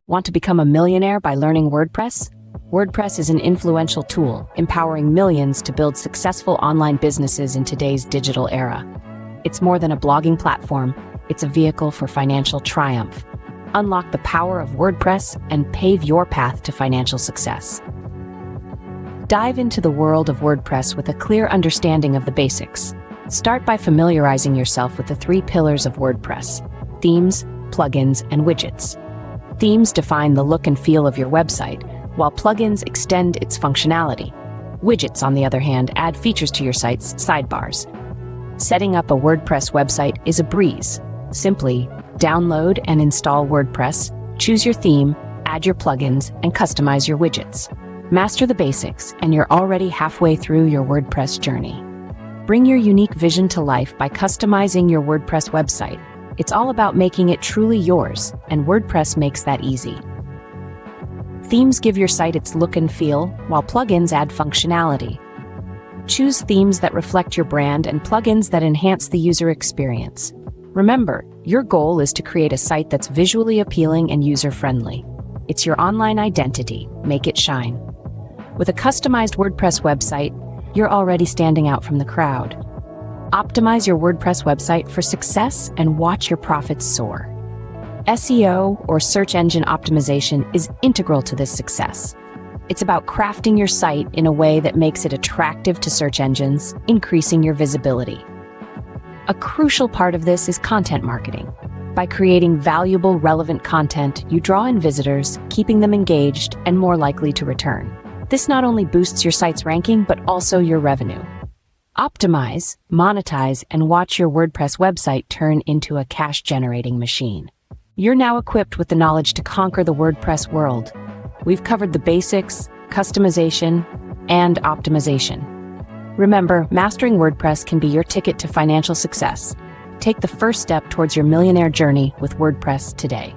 Want to become a millionaire by learning WordPress? WordPress is an influential tool, empowering millions to build successful online businesses in today's digital era. It's more than a blogging platform, it's a vehicle for financial triumph. Unlock the power of WordPress and pave your path to financial success. Dive into the world of WordPress with a clear understanding of the basics. Start by familiarizing yourself with the 3 pillars of WordPress: themes, plugins, and widgets. Themes define the look and feel of your website, while plugins extend its functionality. Widgets, on the other hand, add features to your site's sidebars. Setting up a WordPress website is a breeze. Simply download and install WordPress, choose your theme, add your plugins, and customize your widgets. Master the basics, and you're already halfway through your WordPress journey. Bring your unique vision to life by customizing your WordPress website. It's all about making it truly yours, and WordPress makes that easy. Themes give your site its look and feel, while plugins add functionality. Choose themes that reflect your brand and plugins that enhance the user experience. Remember, your goal is to create a site that's visually appealing and user-friendly. It's your online identity. Make it shine. With a customized WordPress website, you're already standing out from the crowd. Optimize your WordPress website for success and watch your profits soar. SEO, or search engine optimization, is integral to this success. It's about crafting your site in a way that makes it attractive to search engines, increasing your visibility. A crucial part of this is content marketing. By creating valuable, relevant content, you draw in visitors, keeping them engaged and more likely to return. This not only boosts your site's ranking, but also your revenue. Optimize, monetize, and watch your WordPress website turn into a cash-generating machine. You're now equipped with the knowledge to conquer the WordPress world. We've covered the basics, customization, and optimization. Remember, mastering WordPress can be your ticket to financial success. Take the first step towards your millionaire journey with WordPress today.